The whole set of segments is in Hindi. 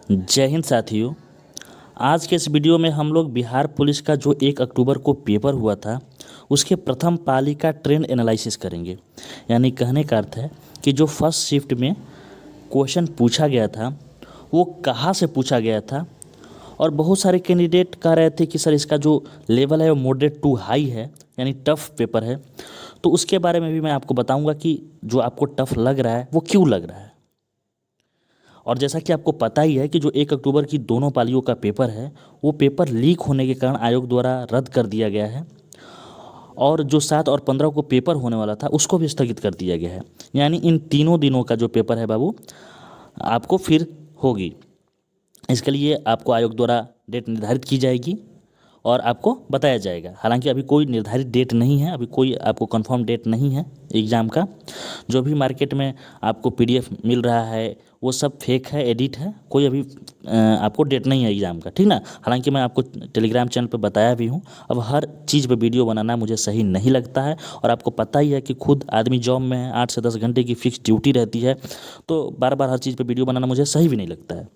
जय हिंद साथियों। आज के इस वीडियो में हम लोग बिहार पुलिस का जो 1 अक्टूबर को पेपर हुआ था उसके प्रथम पाली का ट्रेंड एनालिसिस करेंगे। यानी कहने का अर्थ है कि जो फर्स्ट शिफ्ट में क्वेश्चन पूछा गया था वो कहाँ से पूछा गया था। और बहुत सारे कैंडिडेट कह रहे थे कि सर इसका जो लेवल है वो मॉडरेट टू हाई है, यानी टफ़ पेपर है। तो उसके बारे में भी मैं आपको बताऊंगा कि जो आपको टफ़ लग रहा है वो क्यों लग रहा है। और जैसा कि आपको पता ही है कि जो 1 अक्टूबर की दोनों पालियों का पेपर है वो पेपर लीक होने के कारण आयोग द्वारा रद्द कर दिया गया है। और जो 7 और 15 को पेपर होने वाला था उसको भी स्थगित कर दिया गया है। यानी इन तीनों दिनों का जो पेपर है बाबू आपको फिर होगी। इसके लिए आपको आयोग द्वारा डेट निर्धारित की जाएगी और आपको बताया जाएगा। हालांकि अभी कोई निर्धारित डेट नहीं है, अभी कोई आपको कंफर्म डेट नहीं है एग्ज़ाम का। जो भी मार्केट में आपको पीडीएफ मिल रहा है वो सब फेक है, एडिट है। कोई अभी आपको डेट नहीं है एग्ज़ाम का, ठीक ना। हालांकि मैं आपको टेलीग्राम चैनल पे बताया भी हूँ। अब हर चीज़ पे वीडियो बनाना मुझे सही नहीं लगता है और आपको पता ही है कि खुद आदमी जॉब में है, 8 से 10 घंटे की फिक्स ड्यूटी रहती है, तो बार बार हर चीज़ पे वीडियो बनाना मुझे सही भी नहीं लगता है।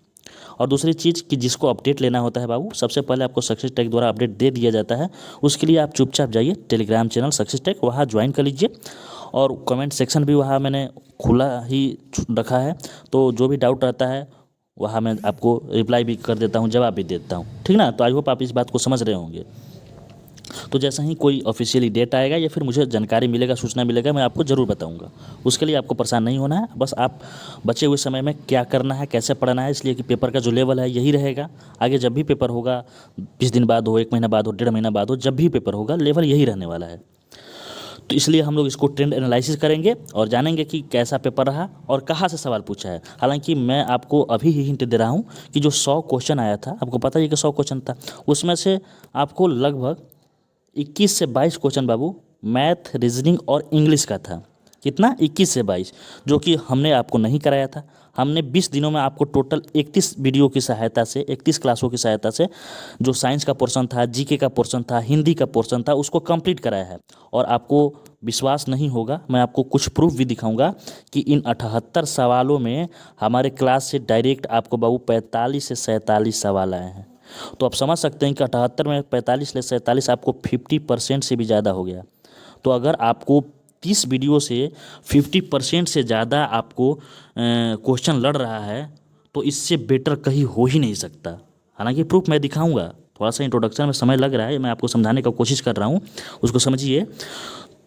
और दूसरी चीज़ कि जिसको अपडेट लेना होता है बाबू, सबसे पहले आपको सक्सेस टेक द्वारा अपडेट दे दिया जाता है। उसके लिए आप चुपचाप जाइए टेलीग्राम चैनल सक्सेस टेक, वहाँ ज्वाइन कर लीजिए। और कमेंट सेक्शन भी वहाँ मैंने खुला ही रखा है, तो जो भी डाउट रहता है वहाँ मैं आपको रिप्लाई भी कर देता हूँ, जवाब भी देता हूँ, ठीक ना। तो आई होप आप इस बात को समझ रहे होंगे। तो जैसा ही कोई ऑफिशियली डेट आएगा या फिर मुझे जानकारी मिलेगा, सूचना मिलेगा, मैं आपको ज़रूर बताऊंगा। उसके लिए आपको परेशान नहीं होना है, बस आप बचे हुए समय में क्या करना है, कैसे पढ़ना है। इसलिए कि पेपर का जो लेवल है यही रहेगा। आगे जब भी पेपर होगा, 20 दिन बाद हो, 1 महीना बाद हो, 1.5 महीना बाद हो, जब भी पेपर होगा लेवल यही रहने वाला है। तो इसलिए हम लोग इसको ट्रेंड एनालिसिस करेंगे और जानेंगे कि कैसा पेपर रहा और कहाँ से सवाल पूछा है। हालांकि मैं आपको अभी ही हिंट दे रहा हूँ कि जो 100 क्वेश्चन आया था, आपको पता ही है कि 100 क्वेश्चन था, उसमें से आपको लगभग 21 से 22 क्वेश्चन बाबू मैथ, रीजनिंग और इंग्लिश का था। कितना? 21 से 22, जो कि हमने आपको नहीं कराया था। हमने 20 दिनों में आपको टोटल 31 वीडियो की सहायता से, 31 क्लासों की सहायता से जो साइंस का पोर्शन था, जीके का पोर्शन था, हिंदी का पोर्शन था, उसको कंप्लीट कराया है। और आपको विश्वास नहीं होगा, मैं आपको कुछ प्रूफ भी दिखाऊंगा कि इन 78 सवालों में हमारे क्लास से डायरेक्ट आपको बाबू 45 से 47 सवाल आए हैं। तो आप समझ सकते हैं कि 78 में 45 से 47 आपको 50% से भी ज़्यादा हो गया। तो अगर आपको 30 वीडियो से 50% से ज़्यादा आपको क्वेश्चन लड़ रहा है तो इससे बेटर कहीं हो ही नहीं सकता। हालांकि प्रूफ मैं दिखाऊंगा, थोड़ा सा इंट्रोडक्शन में समय लग रहा है, मैं आपको समझाने का कोशिश कर रहा हूँ, उसको समझिए।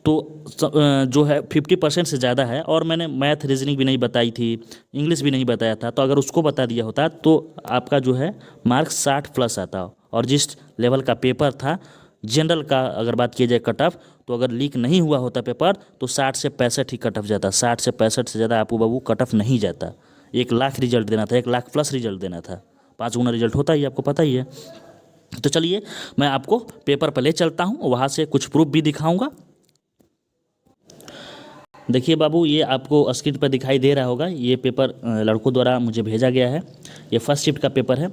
तो जो है 50% से ज़्यादा है। और मैंने मैथ, रीजनिंग भी नहीं बताई थी, इंग्लिश भी नहीं बताया था। तो अगर उसको बता दिया होता तो आपका जो है मार्क्स 60 प्लस आता। और जिस लेवल का पेपर था जनरल का, अगर बात की जाए कट ऑफ, तो अगर लीक नहीं हुआ होता पेपर तो 60 से 65 ही कट ऑफ जाता। 60 से 65 से ज़्यादा आपको बाबू कट ऑफ नहीं जाता। 1 लाख रिजल्ट देना था, 1 लाख प्लस रिजल्ट देना था। 5 गुना रिजल्ट होता ही, आपको पता ही है। तो चलिए मैं आपको पेपर पर ले चलता हूँ, वहाँ से कुछ प्रूफ भी दिखाऊंगा। देखिए बाबू, ये आपको स्क्रीन पर दिखाई दे रहा होगा, ये पेपर लड़कों द्वारा मुझे भेजा गया है। ये फर्स्ट शिफ्ट का पेपर है।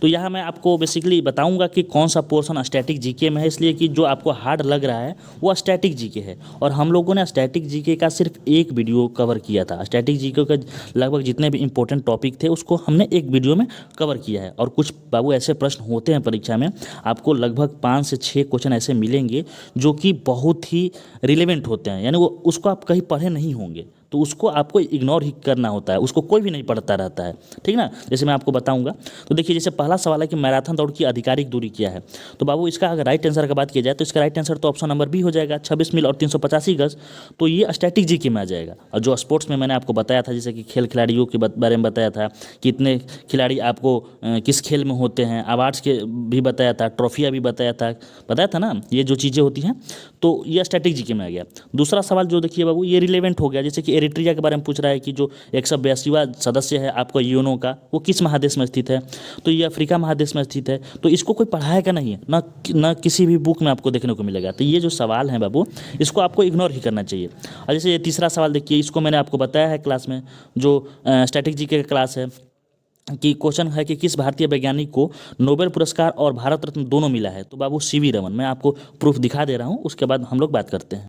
तो यहाँ मैं आपको बेसिकली बताऊंगा कि कौन सा पोर्शन स्टैटिक जीके में है, इसलिए कि जो आपको हार्ड लग रहा है वो स्टैटिक जीके है। और हम लोगों ने स्टैटिक जीके का सिर्फ एक वीडियो कवर किया था। स्टैटिक जीके का लगभग जितने भी इंपॉर्टेंट टॉपिक थे उसको हमने एक वीडियो में कवर किया है। और कुछ बाबू ऐसे प्रश्न होते हैं परीक्षा में, आपको लगभग 5 से 6 क्वेश्चन ऐसे मिलेंगे जो कि बहुत ही रिलेवेंट होते हैं, यानी वो उसको आप कहीं पढ़े नहीं होंगे, तो उसको आपको इग्नोर ही करना होता है, उसको कोई भी नहीं पढ़ता रहता है, ठीक ना। जैसे मैं आपको बताऊंगा। तो देखिए, जैसे पहला सवाल है कि मैराथन दौड़ की आधिकारिक दूरी क्या है। तो बाबू इसका अगर राइट आंसर का बात किया जाए तो इसका राइट आंसर तो ऑप्शन नंबर बी हो जाएगा, 26 मील और 385 गज। तो ये स्टैटिक जीके में आ जाएगा। और जो स्पोर्ट्स में मैंने आपको बताया था, जैसे कि खेल खिलाड़ियों के बारे में बताया था, कितने खिलाड़ी आपको किस खेल में होते हैं, अवार्ड्स के भी बताया था, ट्रॉफियाँ भी बताया था ना, ये जो चीज़ें होती हैं। तो ये स्टैटिक जीके में आ गया। दूसरा सवाल जो देखिए बाबू, ये रिलेवेंट हो गया। जैसे कि एरिट्रिया के बारे में पूछ रहा है कि जो 182वां सदस्य है आपका यूएनओ का, वो किस महादेश में स्थित है। तो ये अफ्रीका महादेश में स्थित है। तो इसको कोई पढ़ाएगा नहीं है, ना किसी भी बुक में आपको देखने को मिलेगा। तो ये जो सवाल है बाबू, इसको आपको इग्नोर ही करना चाहिए। और जैसे ये तीसरा सवाल देखिए, इसको मैंने आपको बताया है क्लास में, जो स्टैटिक जीके का क्लास है, कि क्वेश्चन है कि किस भारतीय वैज्ञानिक को नोबेल पुरस्कार और भारत रत्न दोनों मिला है। तो बाबू सीवी रमन। मैं आपको प्रूफ दिखा दे रहा हूँ, उसके बाद हम लोग बात करते हैं।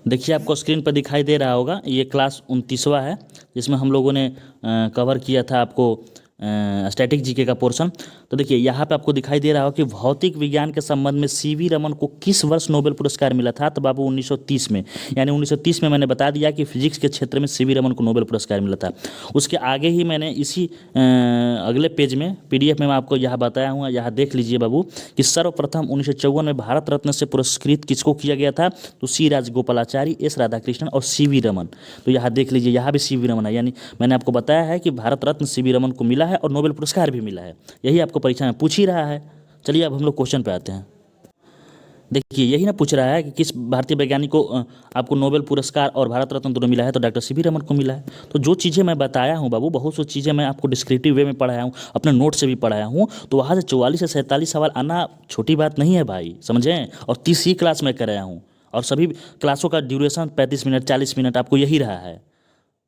देखिए, आपको स्क्रीन पर दिखाई दे रहा होगा, ये क्लास 29वां है जिसमें हम लोगों ने कवर किया था आपको स्टैटिक जीके का पोर्शन। तो देखिए यहाँ पे आपको दिखाई दे रहा हो कि भौतिक विज्ञान के संबंध में सीवी रमन को किस वर्ष नोबेल पुरस्कार मिला था। तो बाबू 1930 में, यानी 1930 में मैंने बता दिया कि फिजिक्स के क्षेत्र में सीवी रमन को नोबेल पुरस्कार मिला था। उसके आगे ही मैंने इसी अगले पेज में पीडीएफ में मैं आपको यह बताया हूँ, यहाँ देख लीजिए बाबू कि सर्वप्रथम 1954 में भारत रत्न से पुरस्कृत किसको किया गया था। तो सी राजगोपालाचारी, एस राधाकृष्णन और सीवी रमन। तो यहाँ देख लीजिए, यहाँ भी सीवी रमन है, यानी मैंने आपको बताया है कि भारत रत्न सीवी रमन को मिला है और नोबेल पुरस्कार भी मिला है। यही आपको परीक्षा में पूछ ही रहा है। चलिए अब हम लोग क्वेश्चन पे आते हैं। देखिए यही ना पूछ रहा है कि किस भारतीय वैज्ञानिक को आपको नोबेल पुरस्कार और भारत रत्न दोनों मिला है। तो डॉक्टर सीवी रमन को मिला है। तो जो चीज़ें मैं बताया हूँ बाबू, बहुत सी चीज़ें मैं आपको डिस्क्रिप्टिव वे में पढ़ाया हूँ, अपने नोट से भी पढ़ाया हूँ। तो वहाँ से 44 से 47 सवाल आना छोटी बात नहीं है भाई, समझें। और 30 ही क्लास में कराया हूँ और सभी क्लासों का ड्यूरेशन 35 मिनट 40 मिनट आपको यही रहा है।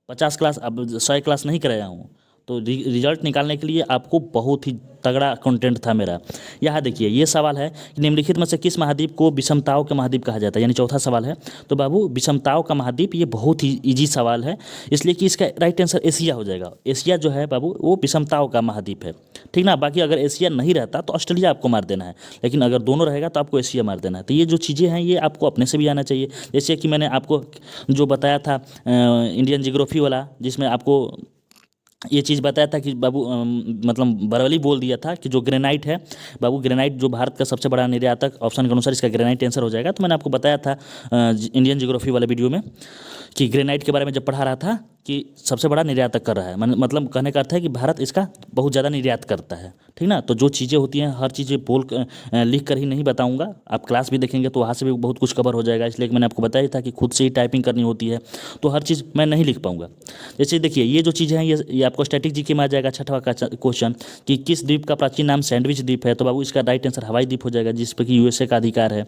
50 क्लास, अब 100 क्लास नहीं कराया हूँ। तो रिजल्ट निकालने के लिए आपको बहुत ही तगड़ा कंटेंट था मेरा। यहाँ देखिए ये सवाल है कि निम्नलिखित में से किस महाद्वीप को विषमताओं का महाद्वीप कहा जाता है, यानी चौथा सवाल है। तो बाबू विषमताओं का महाद्वीप, ये बहुत ही इजी सवाल है, इसलिए कि इसका राइट आंसर एशिया हो जाएगा। एशिया जो है बाबू वो विषमताओं का महाद्वीप है, ठीक ना। बाकी अगर एशिया नहीं रहता तो ऑस्ट्रेलिया आपको मार देना है, लेकिन अगर दोनों रहेगा तो आपको एशिया मार देना है। तो ये जो चीज़ें हैं ये आपको अपने से भी आना चाहिए। जैसे कि मैंने आपको जो बताया था इंडियन जियोग्राफी वाला, जिसमें आपको ये चीज़ बताया था कि बाबू मतलब बरवली बोल दिया था कि जो ग्रेनाइट है बाबू, ग्रेनाइट जो भारत का सबसे बड़ा निर्यातक, ऑप्शन के अनुसार इसका ग्रेनाइट आंसर हो जाएगा। तो मैंने आपको बताया था इंडियन जियोग्राफी वाले वीडियो में कि ग्रेनाइट के बारे में जब पढ़ा रहा था कि सबसे बड़ा निर्यातक कर रहा है, मतलब कहने का अर्थ है कि भारत इसका बहुत ज़्यादा निर्यात करता है, ठीक ना। तो जो चीज़ें होती हैं हर चीज़ें लिख कर ही नहीं बताऊंगा, आप क्लास भी देखेंगे तो वहाँ से भी बहुत कुछ कवर हो जाएगा। इसलिए मैंने आपको बताया था कि खुद से ही टाइपिंग करनी होती है, तो हर चीज़ मैं नहीं लिख पाऊंगा। जैसे देखिए ये जो चीज़ें हैं ये आपको स्टैटिक जीके में आ जाएगा। छठवां का क्वेश्चन कि किस द्वीप का प्राचीन नाम सैंडविच द्वीप है। तो बाबू इसका राइट आंसर हवाई द्वीप हो जाएगा, जिस पर कि यूएसए का अधिकार है।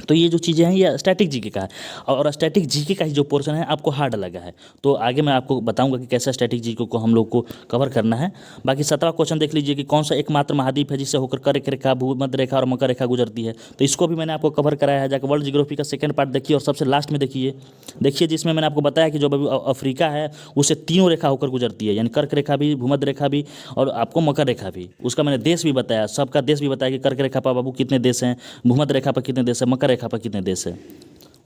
तो ये जो चीज़ें हैं ये स्टैटिक जीके का है, और स्टैटिक जीके का ही जो पोर्शन है आपको हार्ड लगा है। तो आगे मैं आपको बताऊंगा कि कैसे स्टैटिक जीके को हम लोग को कवर करना है। बाकी 17वां क्वेश्चन देख लीजिए कि कौन सा एकमात्र महाद्वीप है जिससे होकर कर्क रेखा, भूमध्य रेखा और मकर रेखा गुजरती है। तो इसको भी मैंने आपको कवर कराया है, जाकर वर्ल्ड जियोग्राफी का सेकंड पार्ट देखिए और सबसे लास्ट में देखिए जिसमें मैंने आपको बताया कि जो अफ्रीका है उससे तीनों रेखा होकर गुजरती है, यानी कर्क रेखा भी, भूमध्य रेखा भी और आपको मकर रेखा भी। उसका मैंने देश भी बताया, सबका देश भी बताया कि कर्क रेखा पर बाबू कितने देश हैं, भूमध्य रेखा पर कितने देश हैं, मकर रेखा पर कितने देश हैं।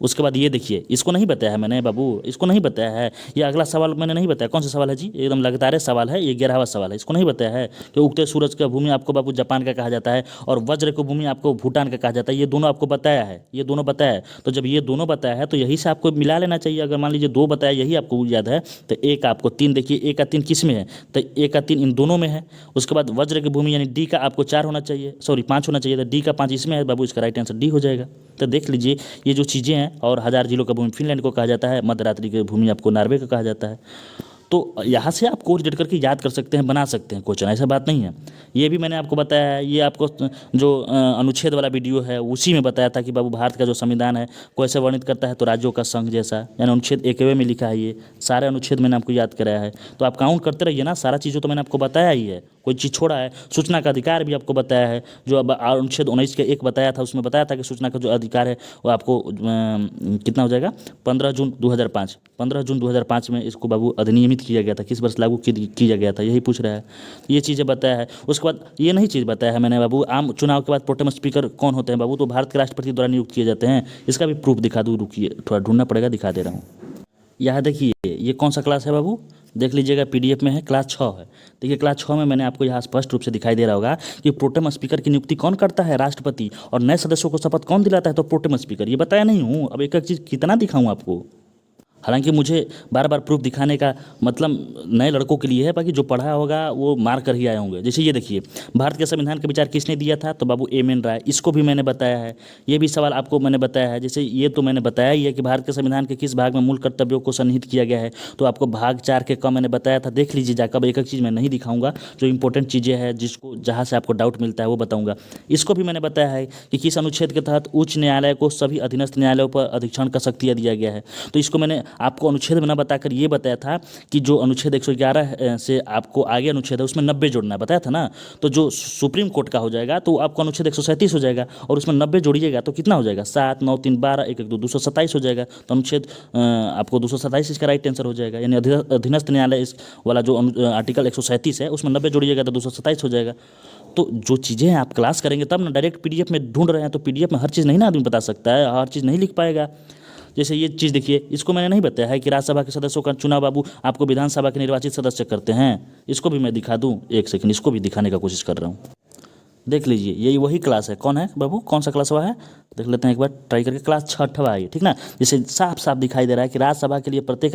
उसके बाद ये देखिए, इसको नहीं बताया है मैंने बाबू, इसको नहीं बताया है। ये अगला सवाल मैंने नहीं बताया। कौन सा सवाल है जी? एकदम लगातार सवाल है, ये 11वां सवाल है। इसको नहीं बताया है कि उगते सूरज का भूमि आपको बाबू जापान का कहा जाता है और वज्र को भूमि आपको भूटान का कहा जाता है। ये दोनों आपको बताया है, ये दोनों बताया है। तो जब ये दोनों बताया है तो यही से आपको मिला लेना चाहिए। अगर मान लीजिए 2 बताया, यही आपको याद है, तो एक आपको 3 देखिए, एक का 3 किस में है, तो एक का 3 इन दोनों में है। उसके बाद वज्र की भूमि यानी डी का आपको 4 होना चाहिए, सॉरी 5 होना चाहिए, तो डी का 5 इसमें है बाबू, इसका राइट आंसर डी हो जाएगा। तो देख लीजिए ये जो चीज़ें हैं, और 1000 जिलों का भूमि फिनलैंड को कहा जाता है, मध्यरात्रि की भूमि आपको नॉर्वे का कहा जाता है। तो यहाँ से आप कोरिलेट करके याद कर सकते हैं, बना सकते हैं क्वेश्चन, ऐसा बात नहीं है। ये भी मैंने आपको बताया है, ये आपको जो अनुच्छेद वाला वीडियो है उसी में बताया था कि बाबू भारत का जो संविधान है कैसे वर्णित करता है, तो राज्यों का संघ जैसा, यानी अनुच्छेद 1वें में लिखा है। ये सारे अनुच्छेद मैंने आपको याद कराया है, तो आप काउंट करते रहिए ना। सारा चीज़ों तो मैंने आपको बताया ही है, कोई चीज़ छोड़ा है। सूचना का अधिकार भी आपको बताया है, जो अब अनुच्छेद 19 के 1 बताया था, उसमें बताया था कि सूचना का जो अधिकार है वो आपको कितना हो जाएगा, 15 जून 2005, 15 जून 2005 में इसको बाबू अधिनियमित किया गया था। किस वर्ष लागू किया गया था, यही पूछ रहा है। ये चीज़ें बताया है। उसके बाद ये नहीं चीज़ बताया है मैंने बाबू, आम चुनाव के बाद प्रोटेम स्पीकर कौन होते हैं बाबू, तो भारत के राष्ट्रपति द्वारा नियुक्त किए जाते हैं। इसका भी प्रूफ दिखा दूँ, रुकिए थोड़ा ढूंढना पड़ेगा, दिखा दे रहा हूँ। यहाँ देखिए ये कौन सा क्लास है बाबू, देख लीजिएगा पीडीएफ में है, क्लास 6 है। देखिए क्लास 6 में मैंने आपको यहाँ स्पष्ट रूप से दिखाई दे रहा होगा कि प्रोटेम स्पीकर की नियुक्ति कौन करता है, राष्ट्रपति, और नए सदस्यों को शपथ कौन दिलाता है, तो प्रोटेम स्पीकर। ये बताया नहीं हूँ, अब एक एक चीज़ कितना दिखाऊँ आपको। हालांकि मुझे बार बार प्रूफ दिखाने का मतलब नए लड़कों के लिए है, बाकी जो पढ़ा होगा वो मार कर ही आए होंगे। जैसे ये देखिए, भारत के संविधान का विचार किसने दिया था, तो बाबू एम एन राय, इसको भी मैंने बताया है। ये भी सवाल आपको मैंने बताया है। जैसे ये तो मैंने बताया ही है कि भारत के संविधान के किस भाग में मूल कर्तव्यों को सन्निहित किया गया है, तो आपको भाग 4 के कम मैंने बताया था, देख लीजिए जाकर। एक एक चीज़ मैं नहीं दिखाऊंगा, जो इंपॉर्टेंट चीज़ें हैं जिसको जहाँ से आपको डाउट मिलता है वो बताऊँगा। इसको भी मैंने बताया है कि किस अनुच्छेद के तहत उच्च न्यायालय को सभी अधीनस्थ न्यायालयों पर अधीक्षण का शक्तियाँ दिया गया है। तो इसको मैंने आपको अनुच्छेद में न बताकर ये बताया था कि जो अनुच्छेद 111 से आपको आगे अनुच्छेद है उसमें 90 जोड़ना बताया था ना, तो जो सुप्रीम कोर्ट का हो जाएगा तो आपको अनुच्छेद 137 हो जाएगा और उसमें 90 जोड़िएगा तो कितना हो जाएगा 7 9 3 12 1 1 2 227 हो जाएगा। तो अनुच्छेद आपको 227 इसका राइट आंसर हो जाएगा, यानी अधीनस्थ न्यायालय इस वाला जो आर्टिकल 137 है उसमें 90 जोड़िएगा तो 227 हो जाएगा। तो जो चीज़ें हैं आप क्लास करेंगे तब ना, डायरेक्ट पीडीएफ में ढूंढ रहे हैं तो पीडीएफ में हर चीज़ नहीं ना आदमी बता सकता है, हर चीज़ नहीं लिख पाएगा। जैसे ये चीज़ देखिए, इसको मैंने नहीं बताया है कि राज्यसभा के सदस्यों का चुनाव बाबू आपको विधानसभा के निर्वाचित सदस्य करते हैं। इसको भी मैं दिखा दूँ, एक सेकंड, इसको भी दिखाने का कोशिश कर रहा हूँ। देख लीजिए, यही वही क्लास है। कौन है बाबू, कौन सा क्लास हुआ है, देख लेते हैं एक बार ट्राई करके। क्लास 6वां है, ठीक ना। जैसे साफ साफ दिखाई दे रहा है कि राज्यसभा के लिए प्रत्येक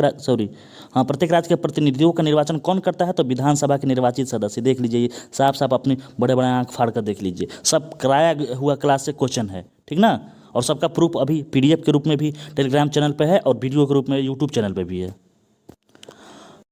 राज्य के प्रतिनिधियों का निर्वाचन कौन करता है, तो विधानसभा के निर्वाचित सदस्य। देख लीजिए, ये साफ साफ अपनी बड़े बड़े आंख फाड़ कर देख लीजिए, सब कराया हुआ क्लास से क्वेश्चन है, ठीक ना। और सबका प्रूफ अभी पीडीएफ के रूप में भी टेलीग्राम चैनल पर है और वीडियो के रूप में यूट्यूब चैनल पर भी है।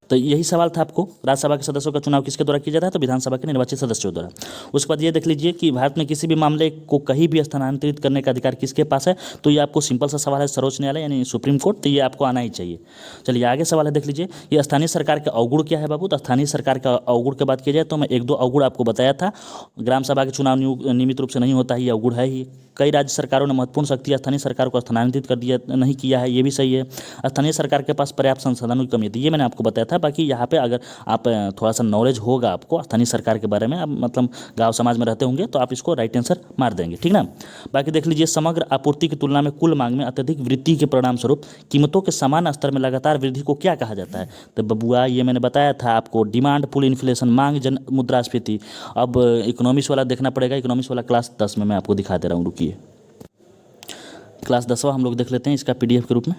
तो यही सवाल था आपको, राज्यसभा के सदस्यों का चुनाव किसके द्वारा किया जाता है, तो विधानसभा के निर्वाचित सदस्यों द्वारा। उसके बाद ये देख लीजिए कि भारत में किसी भी मामले को कहीं भी स्थानांतरित करने का अधिकार किसके पास है, तो ये आपको सिंपल सा सवाल है, सर्वोच्च न्यायालय यानी सुप्रीम कोर्ट, तो ये आपको आना ही चाहिए। चलिए आगे सवाल है, देख लीजिए, ये स्थानीय सरकार का अवगुण क्या है बाबू। तो स्थानीय सरकार का अवगुण की बात की जाए तो मैं 1-2 अवगुण आपको बताया था। ग्राम सभा के चुनाव नियमित रूप से नहीं होता है, ये अवगुण है ही। कई राज्य सरकारों ने महत्वपूर्ण शक्ति स्थानीय सरकार को स्थानांतरित कर दिया नहीं किया है, ये भी सही है। स्थानीय सरकार के पास पर्याप्त संसाधनों की कमी थी, ये मैंने आपको बताया था। बाकी यहाँ पे अगर आप थोड़ा सा नॉलेज होगा आपको स्थानीय सरकार के बारे में, आप मतलब गांव समाज में रहते होंगे तो आप इसको राइट आंसर मार देंगे, ठीक ना। बाकी देख लीजिए, समग्र आपूर्ति की तुलना में कुल मांग में अत्यधिक वृद्धि के परिणाम स्वरूप कीमतों के समान स्तर में लगातार वृद्धि को क्या कहा जाता है, तो बबुआ ये मैंने बताया था आपको, डिमांड पुल इन्फ्लेशन, मांग जन मुद्रास्फीति। अब इकोनॉमिक्स वाला देखना पड़ेगा, इकोनॉमिक्स वाला क्लास 10 में मैं आपको दिखा दे रहा हूँ, रुकिए। क्लास 10वां हम लोग देख लेते हैं इसका पीडीएफ के रूप में।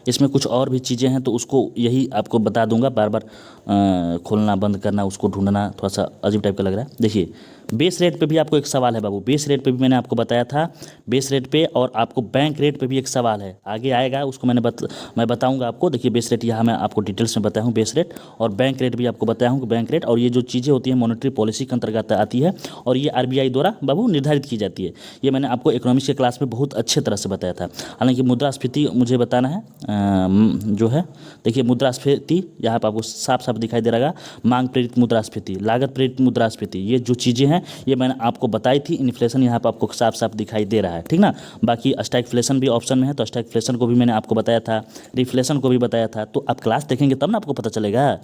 इसमें कुछ और भी चीज़ें हैं तो उसको यही आपको बता दूंगा, बार बार खोलना बंद करना, उसको ढूंढना थोड़ा सा अजीब टाइप का लग रहा है। देखिए, बेस रेट पे भी आपको एक सवाल है बाबू, बेस रेट पे भी मैंने आपको बताया था, बेस रेट पे, और आपको बैंक रेट पे भी एक सवाल है, आगे आएगा उसको मैं बताऊंगा आपको। देखिए बेस रेट यहाँ मैं आपको डिटेल्स में बताया हूँ, बेस रेट और बैंक रेट भी आपको बताया हूँ कि बैंक रेट, और ये जो चीज़ें होती हैं मॉनेटरी पॉलिसी के अंतर्गत आती है और ये आरबीआई द्वारा बाबू निर्धारित की जाती है। ये मैंने आपको इकोनॉमिक्स के क्लास में बहुत अच्छे तरह से बताया था। हालांकि मुद्रास्फीति मुझे बताना है जो है, देखिए मुद्रास्फीति यहाँ पर आपको साफ साफ दिखाई दे रहा, मांग प्रेरित मुद्रास्फीति, लागत प्रेरित मुद्रास्फीति, ये जो चीज़ें हैं ये मैंने आपको बताई थी। इन्फ्लेशन यहाँ पर आपको साफ साफ दिखाई दे रहा है, ठीक ना। बाकी स्टैगफ्लेशन भी ऑप्शन में है, तो स्टैगफ्लेशन को भी मैंने आपको बताया था, रिफ्लेशन को भी बताया था। तो आप क्लास देखेंगे तब ना आपको पता चलेगा।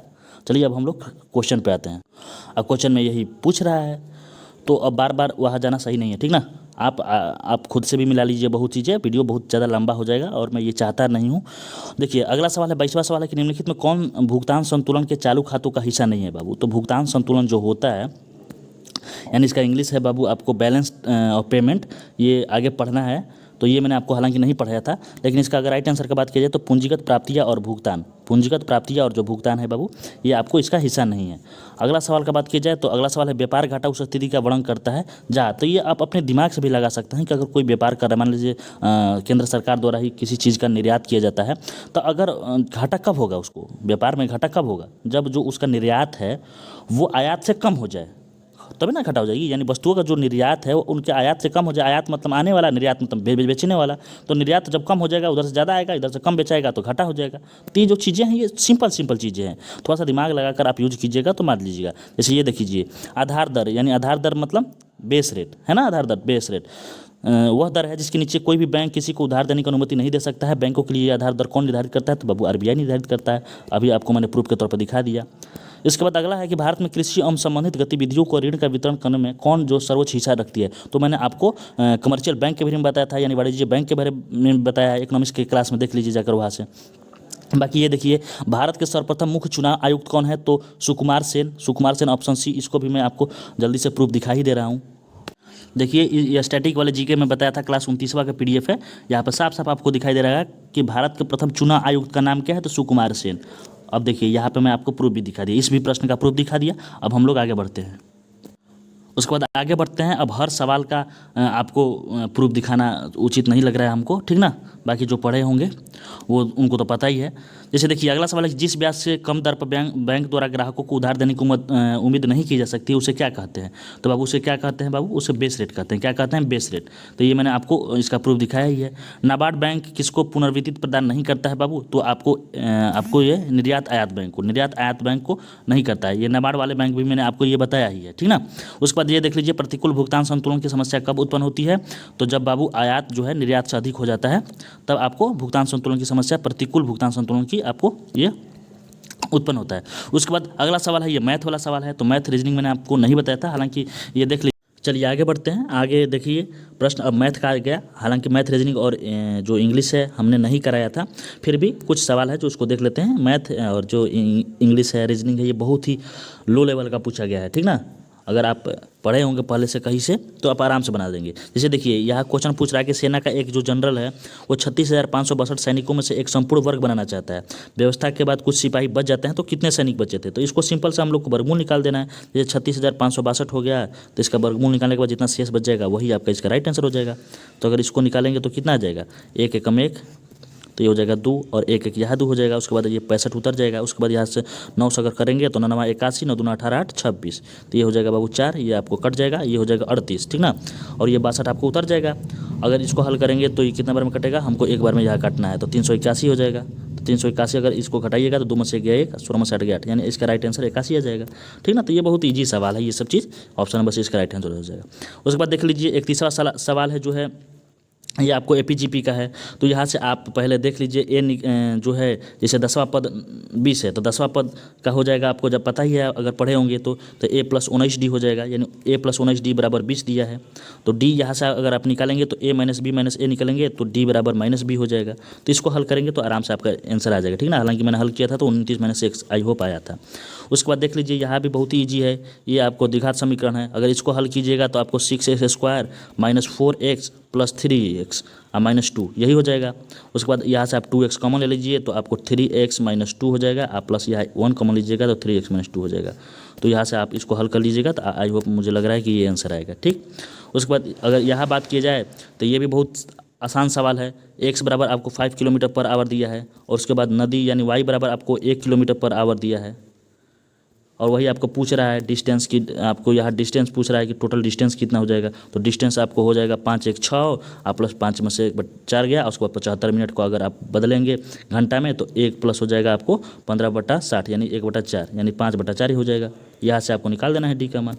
चलिए अब हम लोग क्वेश्चन पे आते हैं। अब क्वेश्चन में यही पूछ रहा है, तो अब बार बार वहाँ जाना सही नहीं है, ठीक ना। आप खुद से भी मिला लीजिए बहुत चीज़ें, वीडियो बहुत ज़्यादा लंबा हो जाएगा और मैं ये चाहता नहीं हूँ। देखिए अगला सवाल है, 22वां सवाल है कि निम्नलिखित में कौन भुगतान संतुलन के चालू खातों का हिस्सा नहीं है बाबू। तो भुगतान संतुलन जो होता है, यानी इसका इंग्लिश है बाबू आपको बैलेंस ऑफ पेमेंट, ये आगे पढ़ना है। तो ये मैंने आपको हालांकि नहीं पढ़ाया था, लेकिन इसका अगर राइट आंसर की बात की जाए तो पूंजीगत प्राप्तियाँ और भुगतान, पूंजीगत प्राप्तियाँ और जो भुगतान है बाबू, ये आपको इसका हिस्सा नहीं है। अगला सवाल का बात की जाए तो अगला सवाल है, व्यापार घाटा उस स्थिति का वर्णन करता है जहाँ, तो ये आप अपने दिमाग से भी लगा सकते हैं कि अगर कोई व्यापार कर रहा है, मान लीजिए केंद्र सरकार द्वारा ही किसी चीज़ का निर्यात किया जाता है, तो अगर घाटा कब होगा उसको, व्यापार में घाटा कब होगा, जब जो उसका निर्यात है वो आयात से कम हो जाए, तभी ना घाटा हो जाएगी। यानी वस्तुओं का जो निर्यात है वो उनके आयात से कम हो जाए, आयात मतलब आने वाला, निर्यात मतलब बेचने वाला। तो निर्यात जब कम हो जाएगा, उधर से ज़्यादा आएगा, इधर से कम बेचाएगा तो घाटा हो जाएगा। तो ये जो चीज़ें हैं ये सिंपल चीज़ें हैं, थोड़ा सा दिमाग लगाकर आप यूज कीजिएगा तो मान लीजिएगा। जैसे ये देखिए, आधार दर, यानी आधार दर मतलब बेस रेट है ना, आधार दर बेस रेट वह दर है जिसके नीचे कोई भी बैंक किसी को उधार देने की अनुमति नहीं दे सकता है। बैंकों के लिए आधार दर कौन निर्धारित करता है, तो बाबू आरबीआई निर्धारित करता है। अभी आपको मैंने प्रूफ के तौर पर दिखा दिया। इसके बाद अगला है कि भारत में कृषि एवं संबंधित गतिविधियों को ऋण का वितरण करने में कौन जो सर्वोच्च हिस्सा रखती है, तो मैंने आपको कमर्शियल बैंक के बारे में बताया था, यानी वाणिज्य बैंक के बारे में बताया है, इकोनॉमिक्स के क्लास में देख लीजिए जाकर वहाँ से। बाकी ये देखिए, भारत के सर्वप्रथम मुख्य चुनाव आयुक्त कौन है, तो सुकुमार सेन ऑप्शन सी। इसको भी मैं आपको जल्दी से प्रूफ दिखा ही दे रहा हूँ। देखिए ये स्टैटिक वाले जीके में बताया था, क्लास 29वां का पीडीएफ है, यहाँ पर साफ साफ आपको दिखाई दे रहा है कि भारत के प्रथम चुनाव आयुक्त का नाम क्या है, तो सुकुमार सेन। अब देखिए यहाँ पे मैं आपको प्रूफ भी दिखा दिया, इस भी प्रश्न का प्रूफ दिखा दिया। अब हम लोग आगे बढ़ते हैं, उसके बाद आगे बढ़ते हैं। अब हर सवाल का आपको प्रूफ दिखाना उचित नहीं लग रहा है हमको, ठीक ना। बाकी जो पढ़े होंगे वो उनको तो पता ही है। जैसे देखिए अगला सवाल है कि जिस ब्याज से कम दर पर बैंक द्वारा ग्राहकों को उधार देने की उम्मीद नहीं की जा सकती उसे क्या कहते हैं? तो बाबू उसे क्या कहते हैं बाबू? उसे बेस रेट कहते हैं। क्या कहते हैं? Base rate. तो ये मैंने आपको इसका प्रूफ दिखाया ही है। नाबार्ड बैंक किसको पुनर्वित्त प्रदान नहीं करता है बाबू? तो आपको ये निर्यात आयात बैंक को नहीं करता है। ये नाबार्ड वाले बैंक भी मैंने आपको ये बताया ही है, ठीक ना। उसके बाद ये देख लीजिए प्रतिकूल भुगतान संतुलन की समस्या कब उत्पन्न होती है? तो जब बाबू आयात जो है निर्यात से अधिक हो जाता है तब आपको भुगतान संतुलन की समस्या, प्रतिकूल भुगतान संतुलन की आपको ये उत्पन्न होता है। उसके बाद अगला सवाल है, ये मैथ वाला सवाल है। तो मैथ रीजनिंग मैंने आपको नहीं बताया था, हालांकि ये देख लीजिए। चलिए आगे बढ़ते हैं। आगे देखिए प्रश्न अब मैथ का आ गया, हालांकि मैथ रीजनिंग और जो इंग्लिश है हमने नहीं कराया था, फिर भी कुछ सवाल है जो उसको देख लेते हैं। मैथ और जो इंग्लिश है, रीजनिंग है, ये बहुत ही लो लेवल का पूछा गया है, ठीक ना। अगर आप पढ़े होंगे पहले से कहीं से तो आप आराम से बना देंगे। जैसे देखिए यहाँ क्वेश्चन पूछ रहा है कि सेना का एक जो जनरल है वो 36,562 सैनिकों में से एक संपूर्ण वर्ग बनाना चाहता है। व्यवस्था के बाद कुछ सिपाही बच जाते हैं तो कितने सैनिक बचे थे? तो इसको सिंपल से हम लोग को वर्गमूल निकाल देना है। जैसे 36,562 हो गया तो इसका वर्गमूल निकालने के बाद जितना शेष बच जाएगा वही आपका इसका राइट आंसर हो जाएगा। तो अगर इसको निकालेंगे तो कितना आ जाएगा? 1 एकम 1, तो ये हो जाएगा 2 और 1 1 यहाँ 2 हो जाएगा। उसके बाद ये 65 उतर जाएगा। उसके बाद यहाँ से 9 से अगर करेंगे तो 9 9 81, 9 2 18 8 26, तो ये हो जाएगा बाबू 4, ये आपको कट जाएगा, ये हो जाएगा 38, ठीक ना। और ये 62 आपको उतर जाएगा। अगर इसको हल करेंगे तो ये कितना बार में कटेगा? हमको एक बार में यहाँ काटना है, तो 381 हो जाएगा। तो 381 अगर इसको घटाइएगा तो 2 में से गया 1, 16 में से 8, यानी इसका राइट आंसर 81 आ जाएगा, ठीक ना। तो ये बहुत ईजी सवाल है, ये सब चीज़ ऑप्शन नंबर से इसका राइट आंसर हो जाएगा। उसके बाद देख लीजिए एक तीसरा सवाल है जो है ये आपको एपीजीपी का है। तो यहाँ से आप पहले देख लीजिए जो है जैसे 10वां पद 20 है तो 10वां पद का हो जाएगा, आपको जब पता ही है अगर पढ़े होंगे तो a + 19d हो जाएगा, यानी a + 19d बराबर 20 दिया है। तो d यहाँ से अगर आप निकालेंगे तो a - b - a निकालेंगे तो d बराबर -b हो जाएगा। तो इसको हल करेंगे तो आराम से आपका आंसर आ जाएगा, ठीक ना। हालांकि मैंने हल किया था तो 29 - 1 आई होप आया था। उसके बाद देख लीजिए यहाँ भी बहुत ही ईजी है, ये आपको द्विघात समीकरण है। अगर इसको हल कीजिएगा तो आपको 6x² - 4x + 3x -2 यही हो जाएगा। उसके बाद यहाँ से आप 2x कॉमन ले लीजिए तो आपको 3x - 2 हो जाएगा। आप प्लस यहाँ 1 कॉमन लीजिएगा तो 3x - 2 हो जाएगा। तो यहाँ से आप इसको हल कर लीजिएगा तो आई होप मुझे लग रहा है कि ये आंसर आएगा, ठीक। उसके बाद अगर यहाँ बात की जाए तो ये भी बहुत आसान सवाल है। x बराबर आपको 5 km/h दिया है और उसके बाद नदी यानी y बराबर आपको 1 km/h दिया है। और वही आपको पूछ रहा है डिस्टेंस की, आपको यहाँ डिस्टेंस पूछ रहा है कि टोटल डिस्टेंस कितना हो जाएगा। तो डिस्टेंस आपको हो जाएगा 5 1 6 आप प्लस 5 में से 4 गया। उसके बाद 75 मिनट को अगर आप बदलेंगे घंटा में तो 1 प्लस हो जाएगा आपको 15/60 यानी 1/4 यानी 5/4 ही हो जाएगा। यहाँ से आपको निकाल देना है डी का मान,